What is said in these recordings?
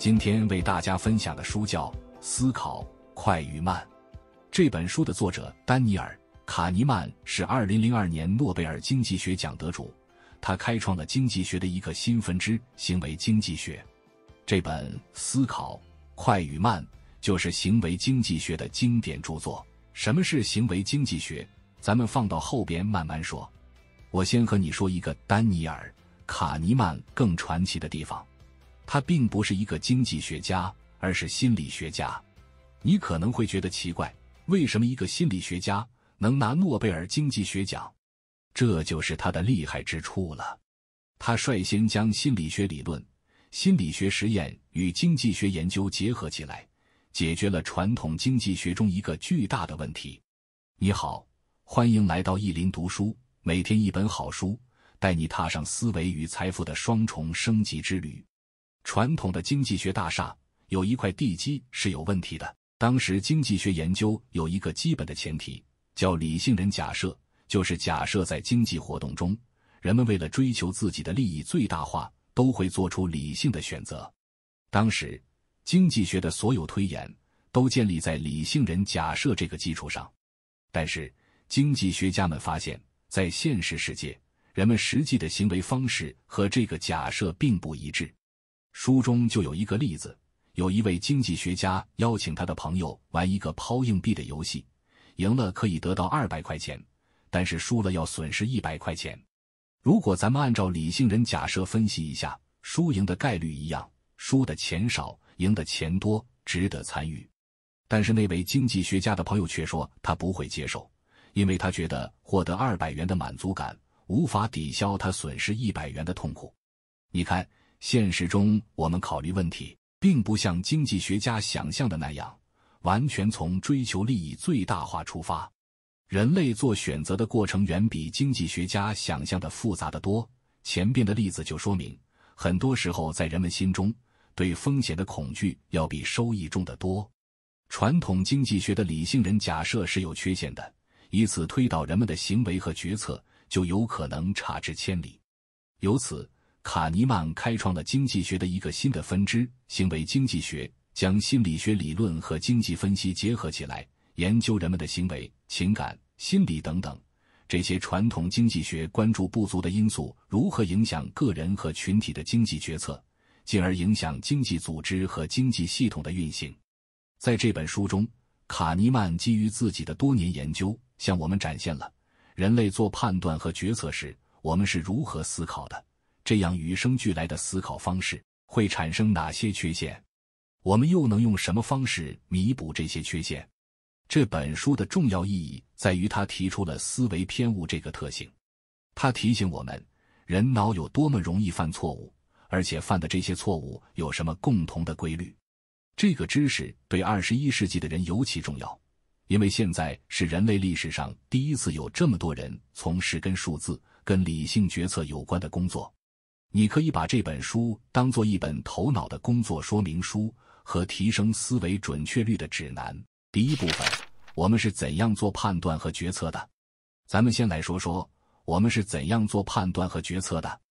今天为大家分享的书叫《思考快与慢》。这本书的作者丹尼尔·卡尼曼是2002年诺贝尔经济学奖得主，他开创了经济学的一个新分支——行为经济学。这本《思考快与慢》就是行为经济学的经典著作。什么是行为经济学？咱们放到后边慢慢说。我先和你说一个丹尼尔·卡尼曼更传奇的地方。他并不是一个经济学家，而是心理学家。你可能会觉得奇怪，为什么一个心理学家能拿诺贝尔经济学奖？这就是他的厉害之处了。他率先将心理学理论、心理学实验与经济学研究结合起来，解决了传统经济学中一个巨大的问题。你好，欢迎来到意林读书，每天一本好书，带你踏上思维与财富的双重升级之旅。传统的经济学大厦有一块地基是有问题的。当时经济学研究有一个基本的前提，叫理性人假设，就是假设在经济活动中，人们为了追求自己的利益最大化，都会做出理性的选择。当时经济学的所有推演都建立在理性人假设这个基础上。但是经济学家们发现，在现实世界，人们实际的行为方式和这个假设并不一致。书中就有一个例子，有一位经济学家邀请他的朋友玩一个抛硬币的游戏，赢了可以得到200块钱，但是输了要损失100块钱。如果咱们按照理性人假设分析一下，输赢的概率一样，输的钱少，赢的钱多，值得参与。但是那位经济学家的朋友却说他不会接受，因为他觉得获得200元的满足感无法抵消他损失100元的痛苦。你看，现实中我们考虑问题并不像经济学家想象的那样，完全从追求利益最大化出发。人类做选择的过程远比经济学家想象的复杂得多。前边的例子就说明，很多时候在人们心中，对风险的恐惧要比收益重得多。传统经济学的理性人假设是有缺陷的，以此推导人们的行为和决策，就有可能差之千里。由此，卡尼曼开创了经济学的一个新的分支——行为经济学，将心理学理论和经济分析结合起来，研究人们的行为、情感、心理等等，这些传统经济学关注不足的因素如何影响个人和群体的经济决策，进而影响经济组织和经济系统的运行。在这本书中，卡尼曼基于自己的多年研究，向我们展现了人类做判断和决策时，我们是如何思考的。这样与生俱来的思考方式会产生哪些缺陷？我们又能用什么方式弥补这些缺陷？这本书的重要意义在于它提出了思维偏误这个特性。它提醒我们，人脑有多么容易犯错误，而且犯的这些错误有什么共同的规律。这个知识对21世纪的人尤其重要，因为现在是人类历史上第一次有这么多人从事跟数字、跟理性决策有关的工作。你可以把这本书当作一本头脑的工作说明书和提升思维准确率的指南。第一部分，我们是怎样做判断和决策的？咱们先来说说我们是怎样做判断和决策的。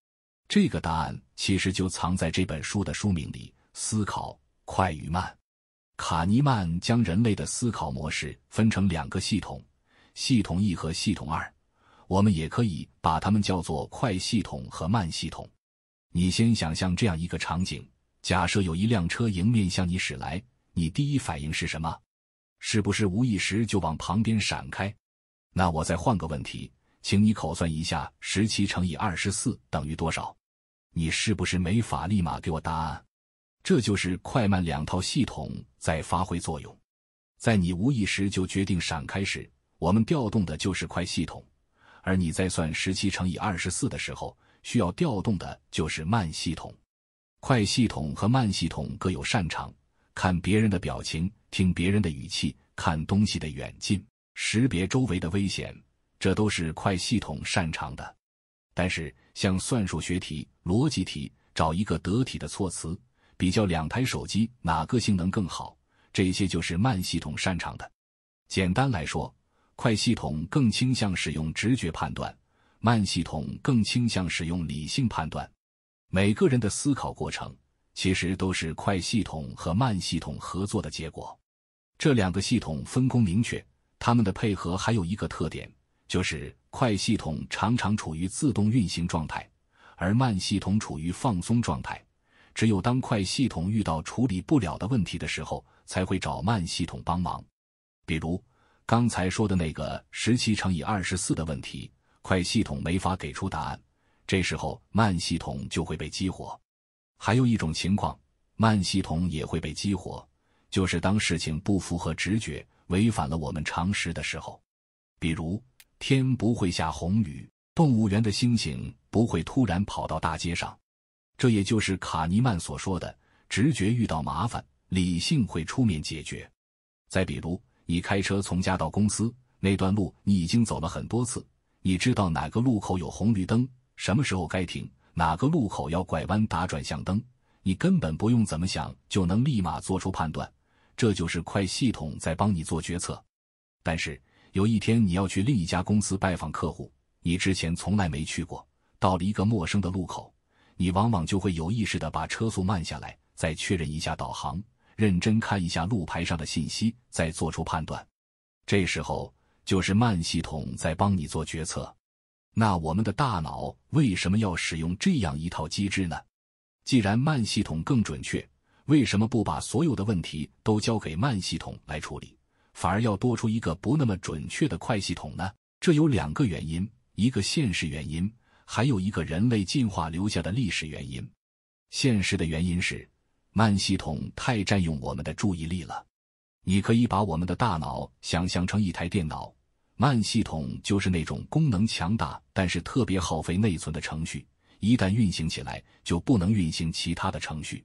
这个答案其实就藏在这本书的书名里，思考快与慢。卡尼曼将人类的思考模式分成2个系统，系统1和系统2，我们也可以把它们叫做快系统和慢系统。你先想象这样一个场景，假设有一辆车迎面向你驶来，你第一反应是什么？是不是无意识就往旁边闪开？那我再换个问题，请你口算一下17乘以24等于多少？你是不是没法立马给我答案？这就是快慢2套系统在发挥作用。在你无意识就决定闪开时，我们调动的就是快系统，而你在算17乘以24的时候，需要调动的就是慢系统。快系统和慢系统各有擅长，看别人的表情，听别人的语气，看东西的远近，识别周围的危险，这都是快系统擅长的。但是像算数学题、逻辑题，找一个得体的措辞，比较2台手机哪个性能更好，这些就是慢系统擅长的。简单来说，快系统更倾向使用直觉判断，慢系统更倾向使用理性判断。每个人的思考过程其实都是快系统和慢系统合作的结果。这两个系统分工明确，它们的配合还有一个特点，就是快系统常常处于自动运行状态，而慢系统处于放松状态。只有当快系统遇到处理不了的问题的时候，才会找慢系统帮忙。比如刚才说的那个17×24的问题，快系统没法给出答案，这时候慢系统就会被激活。还有一种情况，慢系统也会被激活，就是当事情不符合直觉，违反了我们常识的时候。比如天不会下红雨，动物园的猩猩不会突然跑到大街上。这也就是卡尼曼所说的，直觉遇到麻烦，理性会出面解决。再比如，你开车从家到公司，那段路你已经走了很多次，你知道哪个路口有红绿灯，什么时候该停，哪个路口要拐弯打转向灯，你根本不用怎么想就能立马做出判断，这就是快系统在帮你做决策。但是有一天你要去另一家公司拜访客户，你之前从来没去过，到了一个陌生的路口，你往往就会有意识地把车速慢下来，再确认一下导航，认真看一下路牌上的信息，再做出判断。这时候就是慢系统在帮你做决策。那我们的大脑为什么要使用这样一套机制呢？既然慢系统更准确，为什么不把所有的问题都交给慢系统来处理，反而要多出一个不那么准确的快系统呢？这有两个原因，一个现实原因，还有一个人类进化留下的历史原因。现实的原因是，慢系统太占用我们的注意力了。你可以把我们的大脑想象成一台电脑，慢系统就是那种功能强大但是特别耗费内存的程序，一旦运行起来就不能运行其他的程序。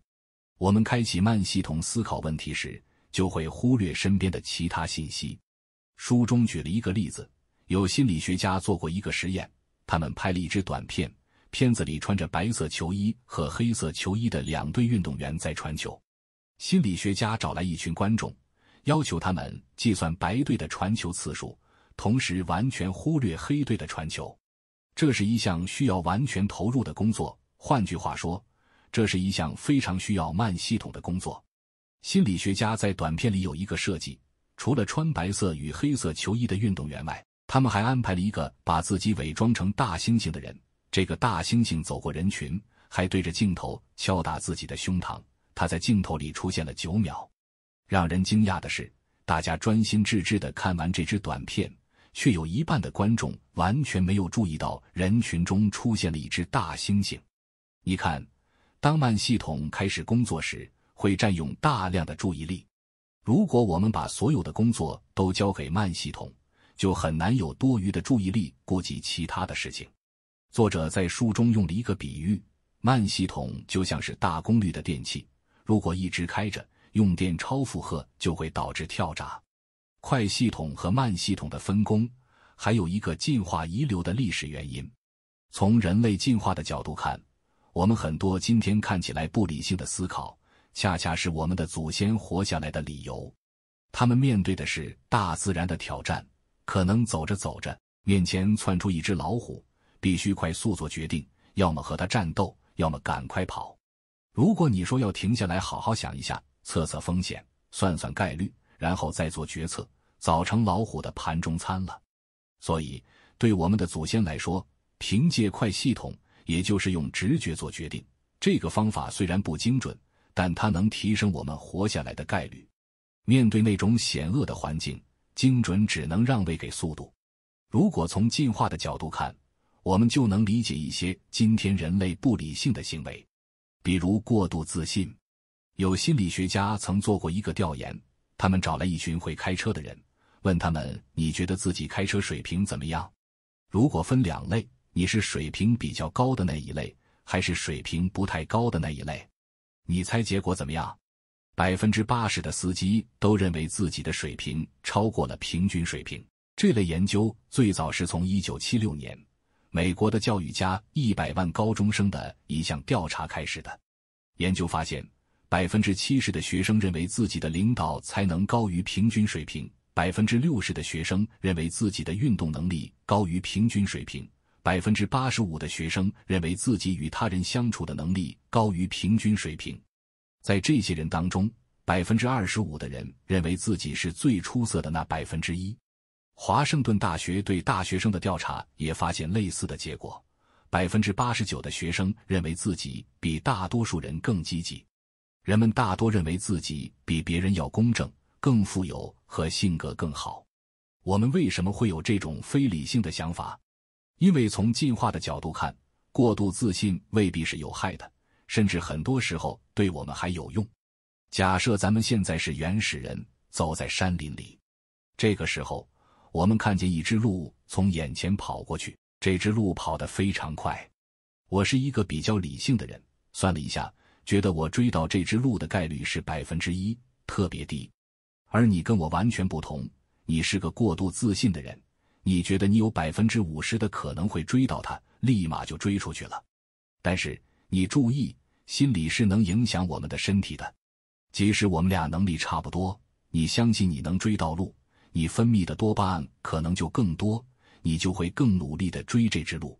我们开启慢系统思考问题时，就会忽略身边的其他信息。书中举了一个例子，有心理学家做过一个实验，他们拍了一支短片，片子里穿着白色球衣和黑色球衣的两队运动员在传球。心理学家找来一群观众，要求他们计算白队的传球次数，同时完全忽略黑队的传球。这是一项需要完全投入的工作，换句话说，这是一项非常需要慢系统的工作。心理学家在短片里有一个设计，除了穿白色与黑色球衣的运动员外，他们还安排了一个把自己伪装成大猩猩的人。这个大猩猩走过人群，还对着镜头敲打自己的胸膛，他在镜头里出现了9秒。让人惊讶的是，大家专心致志地看完这支短片，却有一半的观众完全没有注意到人群中出现了一只大猩猩。你看，当慢系统开始工作时，会占用大量的注意力。如果我们把所有的工作都交给慢系统，就很难有多余的注意力顾及其他的事情。作者在书中用了一个比喻，慢系统就像是大功率的电器，如果一直开着，用电超负荷就会导致跳闸。快系统和慢系统的分工，还有一个进化遗留的历史原因。从人类进化的角度看，我们很多今天看起来不理性的思考，恰恰是我们的祖先活下来的理由。他们面对的是大自然的挑战，可能走着走着，面前窜出一只老虎，必须快速做决定，要么和它战斗，要么赶快跑。如果你说要停下来好好想一下，测测风险，算算概率，然后再做决策，早成老虎的盘中餐了。所以对我们的祖先来说，凭借快系统，也就是用直觉做决定，这个方法虽然不精准，但它能提升我们活下来的概率。面对那种险恶的环境，精准只能让位给速度。如果从进化的角度看，我们就能理解一些今天人类不理性的行为，比如过度自信。有心理学家曾做过一个调研，他们找来一群会开车的人，问他们，你觉得自己开车水平怎么样？如果分2类，你是水平比较高的那一类，还是水平不太高的那一类？你猜结果怎么样？80%的司机都认为自己的水平超过了平均水平。这类研究最早是从1976年美国的教育家100万高中生的一项调查开始的。研究发现，70%的学生认为自己的领导才能高于平均水平，60%的学生认为自己的运动能力高于平均水平，85%的学生认为自己与他人相处的能力高于平均水平。在这些人当中，25%的人认为自己是最出色的那1%。华盛顿大学对大学生的调查也发现类似的结果，89%的学生认为自己比大多数人更积极。人们大多认为自己比别人要公正、更富有和性格更好。我们为什么会有这种非理性的想法？因为从进化的角度看，过度自信未必是有害的，甚至很多时候对我们还有用。假设咱们现在是原始人，走在山林里，这个时候我们看见一只鹿从眼前跑过去，这只鹿跑得非常快。我是一个比较理性的人，算了一下，觉得我追到这只鹿的概率是1%，特别低。而你跟我完全不同，你是个过度自信的人，你觉得你有50%的可能会追到它，立马就追出去了。但是你注意，心理是能影响我们的身体的。即使我们俩能力差不多，你相信你能追到鹿，你分泌的多巴胺可能就更多，你就会更努力地追这只鹿。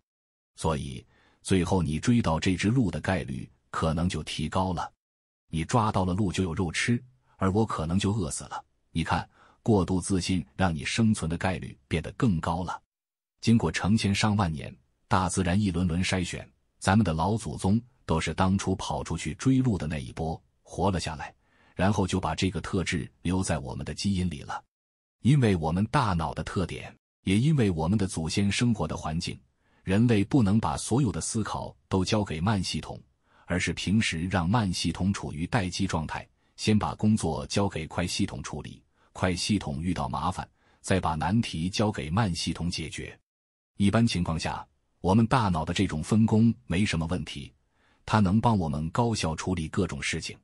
所以最后你追到这只鹿的概率可能就提高了。你抓到了鹿就有肉吃，而我可能就饿死了。你看，过度自信让你生存的概率变得更高了。经过成千上万年，大自然一轮轮筛选，咱们的老祖宗都是当初跑出去追鹿的那一波，活了下来，然后就把这个特质留在我们的基因里了。因为我们大脑的特点，也因为我们的祖先生活的环境，人类不能把所有的思考都交给慢系统，而是平时让慢系统处于待机状态，先把工作交给快系统处理，快系统遇到麻烦，再把难题交给慢系统解决。一般情况下，我们大脑的这种分工没什么问题，它能帮我们高效处理各种事情。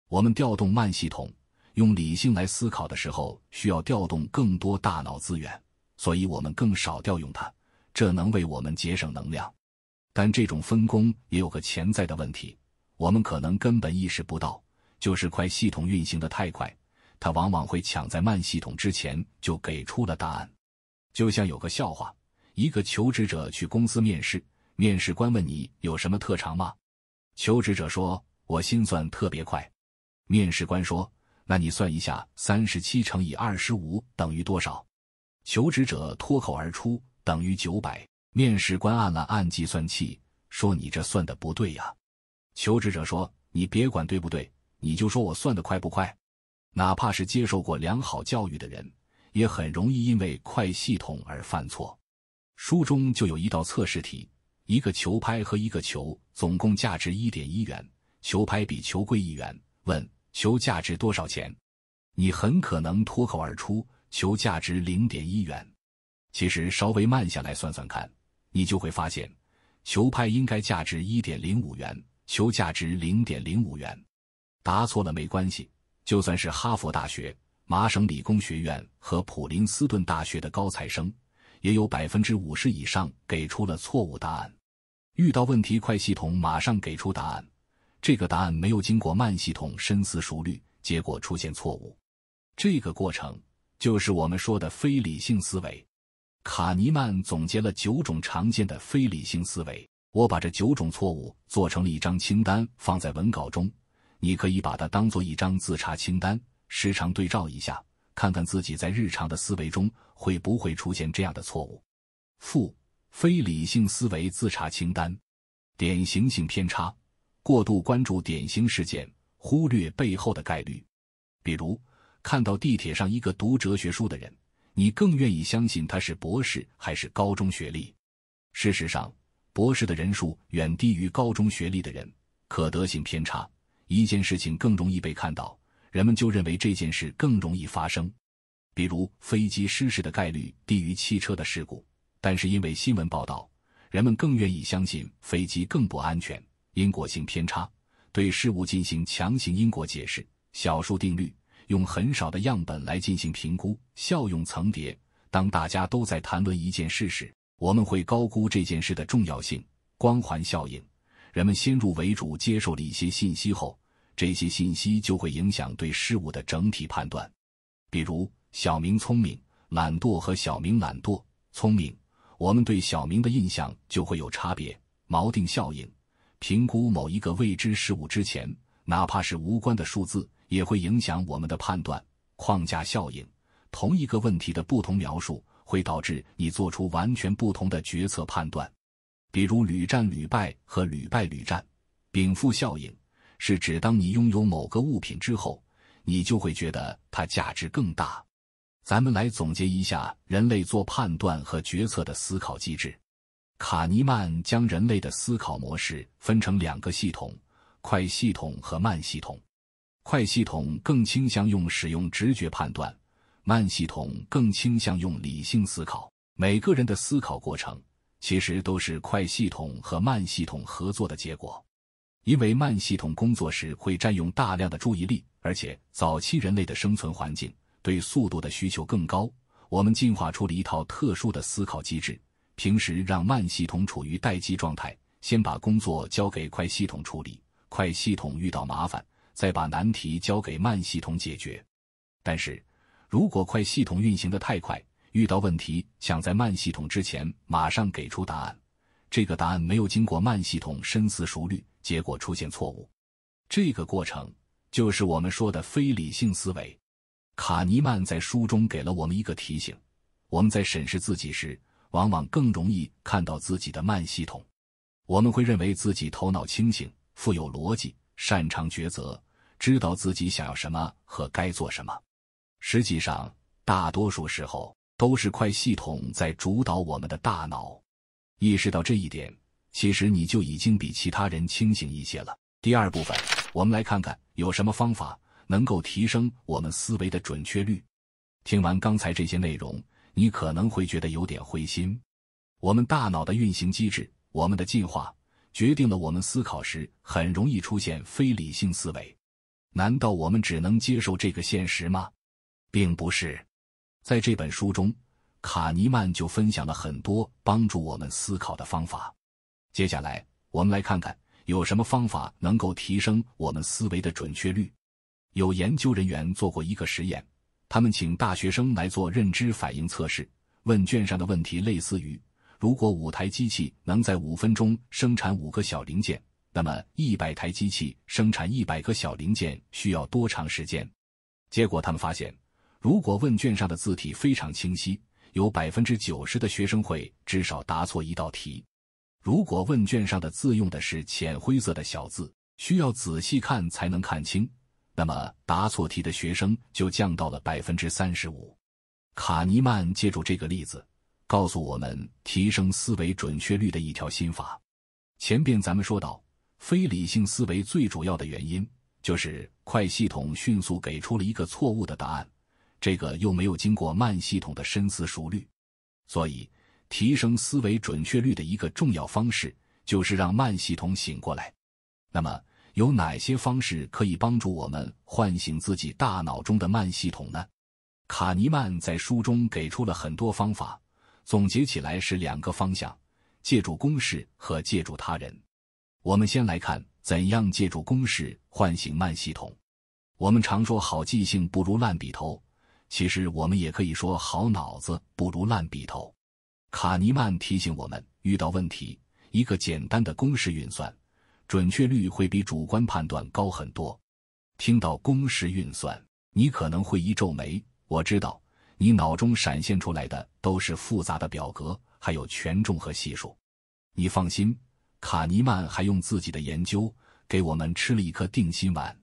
我们调动慢系统，用理性来思考的时候，需要调动更多大脑资源，所以我们更少调用它，这能为我们节省能量。但这种分工也有个潜在的问题，我们可能根本意识不到，就是快系统运行得太快，它往往会抢在慢系统之前就给出了答案。就像有个笑话，一个求职者去公司面试，面试官问你有什么特长吗？求职者说，我心算特别快。面试官说，那你算一下37乘以25等于多少？求职者脱口而出，等于900。面试官按了按计算器，说你这算的不对呀。求职者说，你别管对不对，你就说我算得快不快。哪怕是接受过良好教育的人，也很容易因为快系统而犯错。书中就有一道测试题，一个球拍和一个球总共价值 1.1 元，球拍比球贵1元，问球价值多少钱？你很可能脱口而出，球价值 0.1 元。其实稍微慢下来算算看，你就会发现，球拍应该价值 1.05 元，球价值 0.05 元。答错了没关系，就算是哈佛大学、麻省理工学院和普林斯顿大学的高材生，也有 50% 以上给出了错误答案。遇到问题，快系统马上给出答案，这个答案没有经过慢系统深思熟虑，结果出现错误。这个过程就是我们说的非理性思维。卡尼曼总结了9种常见的非理性思维，我把这9种错误做成了一张清单，放在文稿中，你可以把它当做一张自查清单，时常对照一下，看看自己在日常的思维中会不会出现这样的错误。非理性思维自查清单。典型性偏差，过度关注典型事件，忽略背后的概率。比如，看到地铁上一个读哲学书的人，你更愿意相信他是博士还是高中学历？事实上，博士的人数远低于高中学历的人。可得性偏差，一件事情更容易被看到，人们就认为这件事更容易发生。比如，飞机失事的概率低于汽车的事故，但是因为新闻报道，人们更愿意相信飞机更不安全。因果性偏差，对事物进行强行因果解释。小数定律，用很少的样本来进行评估。效用层叠，当大家都在谈论一件事时，我们会高估这件事的重要性。光环效应，人们先入为主接受了一些信息后，这些信息就会影响对事物的整体判断。比如，小明聪明、懒惰和小明懒惰、聪明，我们对小明的印象就会有差别。锚定效应，评估某一个未知事物之前，哪怕是无关的数字，也会影响我们的判断。框架效应，同一个问题的不同描述，会导致你做出完全不同的决策判断。比如屡战屡败和屡败屡战。禀赋效应是指当你拥有某个物品之后，你就会觉得它价值更大。咱们来总结一下人类做判断和决策的思考机制。卡尼曼将人类的思考模式分成两个系统，快系统和慢系统。快系统更倾向使用直觉判断，慢系统更倾向用理性思考。每个人的思考过程其实都是快系统和慢系统合作的结果。因为慢系统工作时会占用大量的注意力，而且早期人类的生存环境对速度的需求更高，我们进化出了一套特殊的思考机制，平时让慢系统处于待机状态，先把工作交给快系统处理，快系统遇到麻烦，再把难题交给慢系统解决。但是如果快系统运行得太快，遇到问题想在慢系统之前马上给出答案，这个答案没有经过慢系统深思熟虑，结果出现错误。这个过程就是我们说的非理性思维。卡尼曼在书中给了我们一个提醒，我们在审视自己时，往往更容易看到自己的慢系统。我们会认为自己头脑清醒，富有逻辑，擅长抉择，知道自己想要什么和该做什么。实际上，大多数时候都是快系统在主导我们的大脑。意识到这一点，其实你就已经比其他人清醒一些了。第二部分，我们来看看有什么方法能够提升我们思维的准确率。听完刚才这些内容，你可能会觉得有点灰心。我们大脑的运行机制，我们的进化，决定了我们思考时很容易出现非理性思维。难道我们只能接受这个现实吗？并不是。在这本书中，卡尼曼就分享了很多帮助我们思考的方法。接下来，我们来看看有什么方法能够提升我们思维的准确率。有研究人员做过一个实验，他们请大学生来做认知反应测试，问卷上的问题类似于：如果5台机器能在5分钟生产5个小零件，那么100台机器生产100个小零件需要多长时间？结果他们发现，如果问卷上的字体非常清晰，有 90% 的学生会至少答错一道题。如果问卷上的字用的是浅灰色的小字，需要仔细看才能看清，那么答错题的学生就降到了 35%。 卡尼曼借助这个例子告诉我们提升思维准确率的一条心法。前边咱们说到，非理性思维最主要的原因就是快系统迅速给出了一个错误的答案，这个又没有经过慢系统的深思熟虑。所以提升思维准确率的一个重要方式就是让慢系统醒过来。那么有哪些方式可以帮助我们唤醒自己大脑中的慢系统呢？卡尼曼在书中给出了很多方法，总结起来是2个方向：借助公式和借助他人。我们先来看怎样借助公式唤醒慢系统。我们常说好记性不如烂笔头，其实我们也可以说好脑子不如烂笔头。卡尼曼提醒我们，遇到问题，一个简单的公式运算，准确率会比主观判断高很多。听到公式运算，你可能会一皱眉，我知道，你脑中闪现出来的都是复杂的表格，还有权重和系数。你放心，卡尼曼还用自己的研究给我们吃了一颗定心丸。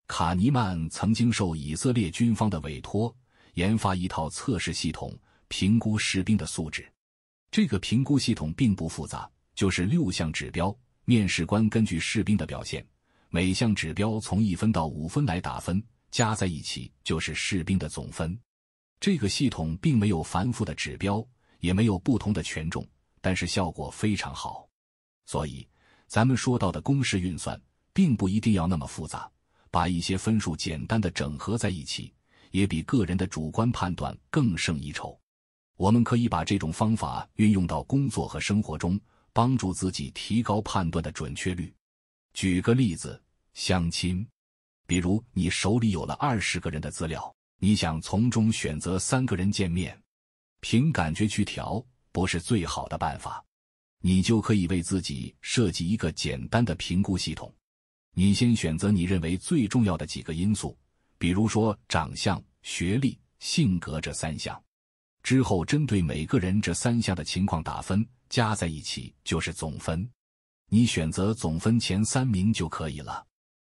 卡尼曼曾经受以色列军方的委托，研发一套测试系统，评估士兵的素质。这个评估系统并不复杂，就是6项指标，面试官根据士兵的表现，每项指标从1分到5分来打分，加在一起就是士兵的总分。这个系统并没有繁复的指标，也没有不同的权重，但是效果非常好。所以咱们说到的公式运算并不一定要那么复杂，把一些分数简单的整合在一起，也比个人的主观判断更胜一筹。我们可以把这种方法运用到工作和生活中，帮助自己提高判断的准确率。举个例子，相亲。比如你手里有了20个人的资料，你想从中选择3个人见面，凭感觉去调不是最好的办法，你就可以为自己设计一个简单的评估系统。你先选择你认为最重要的几个因素，比如说长相、学历、性格这3项。之后针对每个人这3项的情况打分，加在一起就是总分。你选择总分前3名就可以了。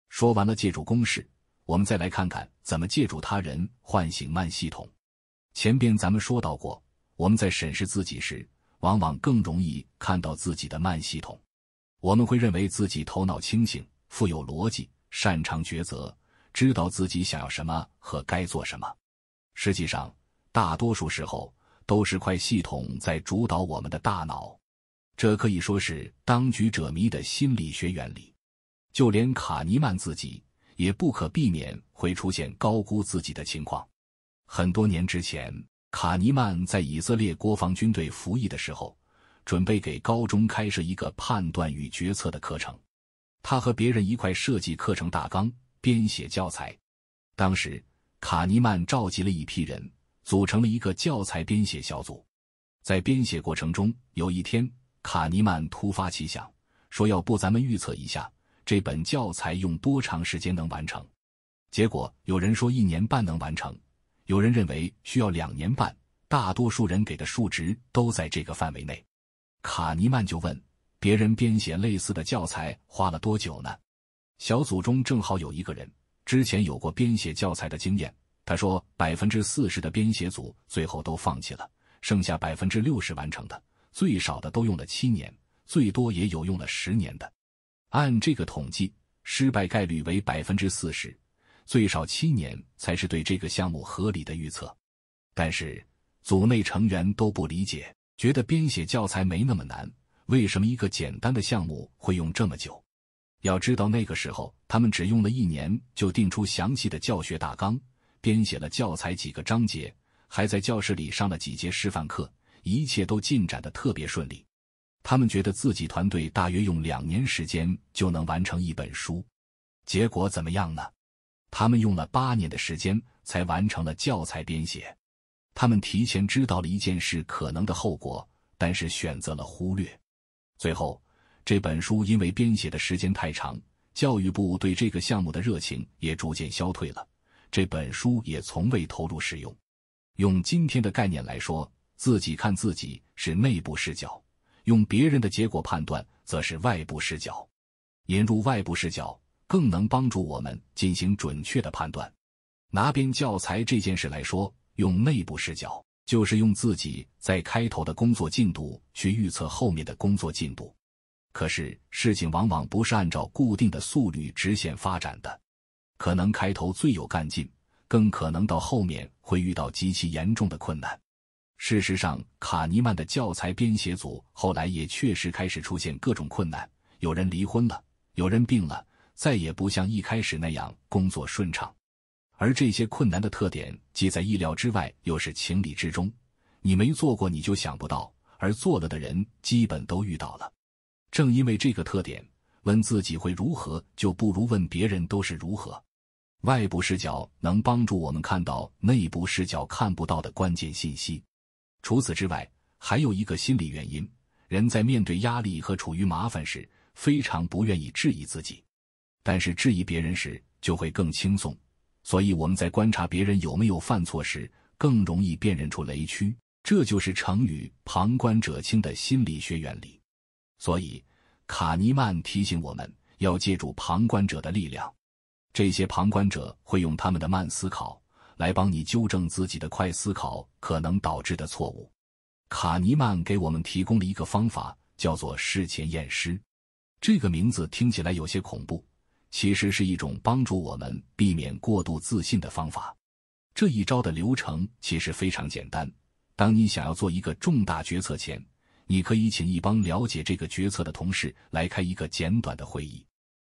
说完了借助公式，我们再来看看怎么借助他人唤醒慢系统。前边咱们说到过，我们在审视自己时，往往更容易看到自己的慢系统。我们会认为自己头脑清醒，富有逻辑，擅长抉择，知道自己想要什么和该做什么。实际上，大多数时候都是快系统在主导我们的大脑。这可以说是当局者迷的心理学原理。就连卡尼曼自己也不可避免会出现高估自己的情况。很多年之前，卡尼曼在以色列国防军队服役的时候，准备给高中开设一个判断与决策的课程。他和别人一块设计课程大纲，编写教材。当时，卡尼曼召集了一批人，组成了一个教材编写小组。在编写过程中，有一天，卡尼曼突发奇想，说要不咱们预测一下这本教材用多长时间能完成。结果有人说1年半能完成，有人认为需要2年半，大多数人给的数值都在这个范围内。卡尼曼就问，别人编写类似的教材花了多久呢？小组中正好有一个人之前有过编写教材的经验，他说 40% 的编写组最后都放弃了，剩下 60% 完成的，最少的都用了7年，最多也有用了10年的。按这个统计，失败概率为 40%， 最少7年才是对这个项目合理的预测。但是组内成员都不理解，觉得编写教材没那么难，为什么一个简单的项目会用这么久？要知道那个时候他们只用了1年就定出详细的教学大纲，编写了教材几个章节，还在教室里上了几节示范课，一切都进展得特别顺利。他们觉得自己团队大约用2年时间就能完成一本书，结果怎么样呢？他们用了8年的时间才完成了教材编写。他们提前知道了一件事可能的后果，但是选择了忽略。最后，这本书因为编写的时间太长，教育部对这个项目的热情也逐渐消退了，这本书也从未投入使用。用今天的概念来说，自己看自己是内部视角，用别人的结果判断则是外部视角。引入外部视角更能帮助我们进行准确的判断。拿编教材这件事来说，用内部视角就是用自己在开头的工作进度去预测后面的工作进度。可是事情往往不是按照固定的速率直线发展的，可能开头最有干劲，更可能到后面会遇到极其严重的困难。事实上，卡尼曼的教材编写组后来也确实开始出现各种困难，有人离婚了，有人病了，再也不像一开始那样工作顺畅。而这些困难的特点既在意料之外，又是情理之中，你没做过你就想不到，而做了的人基本都遇到了。正因为这个特点，问自己会如何就不如问别人都是如何。外部视角能帮助我们看到内部视角看不到的关键信息。除此之外，还有一个心理原因，人在面对压力和处于麻烦时，非常不愿意质疑自己，但是质疑别人时就会更轻松，所以我们在观察别人有没有犯错时，更容易辨认出雷区，这就是成语旁观者清的心理学原理。所以卡尼曼提醒我们要借助旁观者的力量，这些旁观者会用他们的慢思考来帮你纠正自己的快思考可能导致的错误。卡尼曼给我们提供了一个方法，叫做事前验尸。这个名字听起来有些恐怖，其实是一种帮助我们避免过度自信的方法。这一招的流程其实非常简单，当你想要做一个重大决策前，你可以请一帮了解这个决策的同事来开一个简短的会议。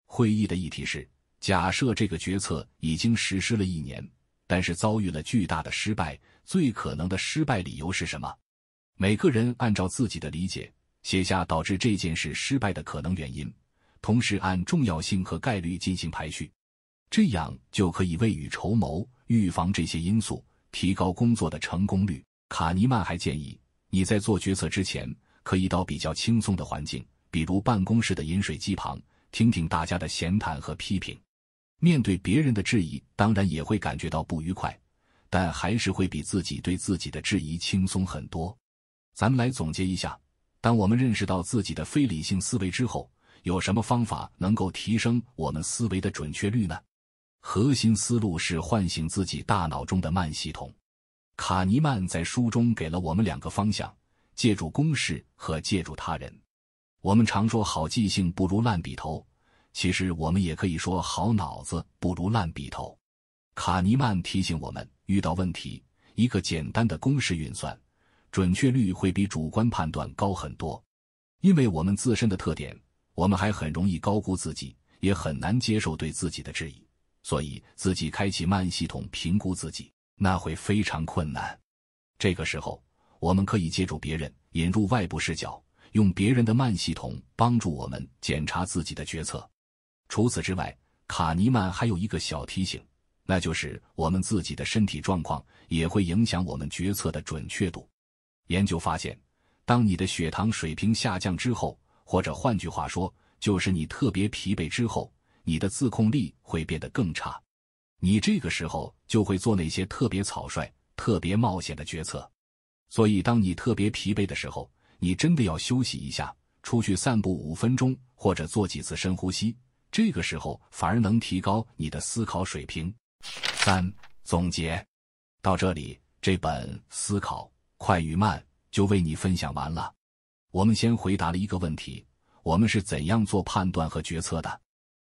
会议的议题是，假设这个决策已经实施了1年，但是遭遇了巨大的失败，最可能的失败理由是什么？每个人按照自己的理解写下导致这件事失败的可能原因，同时按重要性和概率进行排序，这样就可以未雨绸缪，预防这些因素，提高工作的成功率。卡尼曼还建议你在做决策之前，可以到比较轻松的环境，比如办公室的饮水机旁，听听大家的闲谈和批评。面对别人的质疑，当然也会感觉到不愉快，但还是会比自己对自己的质疑轻松很多。咱们来总结一下，当我们认识到自己的非理性思维之后，有什么方法能够提升我们思维的准确率呢？核心思路是唤醒自己大脑中的慢系统。卡尼曼在书中给了我们2个方向：借助公式和借助他人。我们常说好记性不如烂笔头，其实我们也可以说好脑子不如烂笔头。卡尼曼提醒我们，遇到问题，一个简单的公式运算，准确率会比主观判断高很多。因为我们自身的特点，我们还很容易高估自己，也很难接受对自己的质疑，所以自己开启慢系统评估自己，那会非常困难。这个时候，我们可以借助别人，引入外部视角，用别人的慢系统帮助我们检查自己的决策。除此之外，卡尼曼还有一个小提醒，那就是我们自己的身体状况也会影响我们决策的准确度。研究发现，当你的血糖水平下降之后，或者换句话说，就是你特别疲惫之后，你的自控力会变得更差。你这个时候就会做那些特别草率、特别冒险的决策。所以当你特别疲惫的时候，你真的要休息一下，出去散步5分钟，或者做几次深呼吸，这个时候反而能提高你的思考水平。3. 总结。到这里，这本《思考快与慢》就为你分享完了。我们先回答了一个问题：我们是怎样做判断和决策的？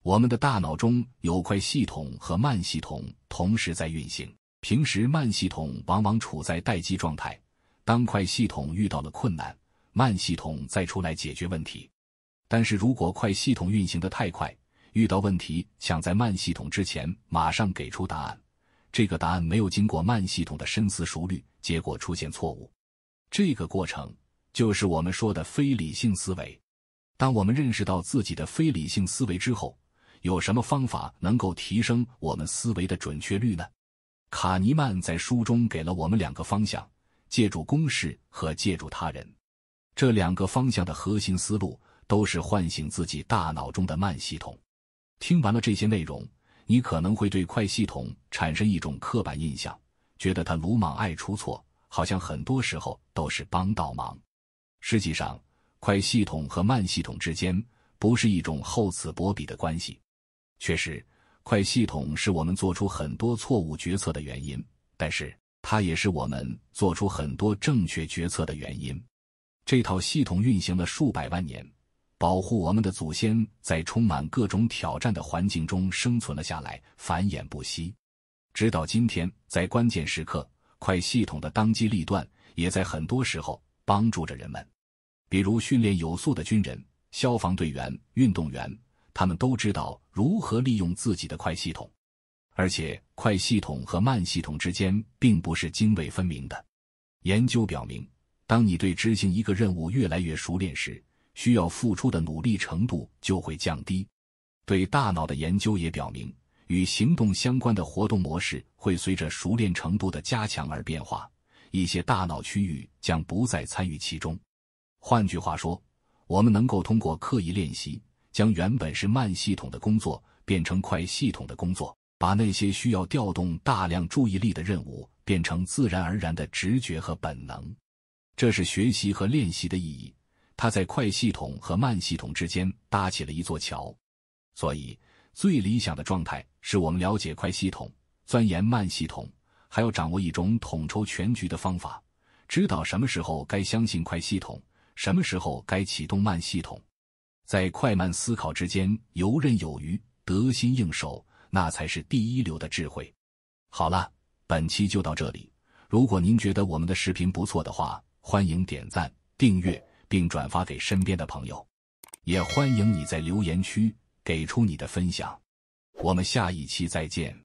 我们的大脑中有快系统和慢系统同时在运行，平时慢系统往往处在待机状态，当快系统遇到了困难，慢系统再出来解决问题。但是如果快系统运行得太快，遇到问题想在慢系统之前马上给出答案，这个答案没有经过慢系统的深思熟虑，结果出现错误。这个过程就是我们说的非理性思维。当我们认识到自己的非理性思维之后，有什么方法能够提升我们思维的准确率呢？卡尼曼在书中给了我们2个方向：借助公式和借助他人。这2个方向的核心思路都是唤醒自己大脑中的慢系统。听完了这些内容，你可能会对快系统产生一种刻板印象，觉得它鲁莽爱出错，好像很多时候都是帮倒忙。实际上，快系统和慢系统之间不是一种厚此薄彼的关系。确实，快系统是我们做出很多错误决策的原因，但是它也是我们做出很多正确决策的原因。这套系统运行了数百万年，保护我们的祖先在充满各种挑战的环境中生存了下来，繁衍不息。直到今天，在关键时刻，快系统的当机立断也在很多时候帮助着人们。比如训练有素的军人、消防队员、运动员，他们都知道如何利用自己的快系统。而且快系统和慢系统之间并不是泾渭分明的。研究表明，当你对执行一个任务越来越熟练时，需要付出的努力程度就会降低。对大脑的研究也表明，与行动相关的活动模式会随着熟练程度的加强而变化，一些大脑区域将不再参与其中。换句话说，我们能够通过刻意练习，将原本是慢系统的工作变成快系统的工作，把那些需要调动大量注意力的任务变成自然而然的直觉和本能。这是学习和练习的意义，它在快系统和慢系统之间搭起了一座桥。所以最理想的状态是我们了解快系统，钻研慢系统，还要掌握一种统筹全局的方法，知道什么时候该相信快系统，什么时候该启动慢系统。在快慢思考之间游刃有余，得心应手，那才是第一流的智慧。好了，本期就到这里。如果您觉得我们的视频不错的话，欢迎点赞、订阅并转发给身边的朋友。也欢迎你在留言区给出你的分享。我们下一期再见。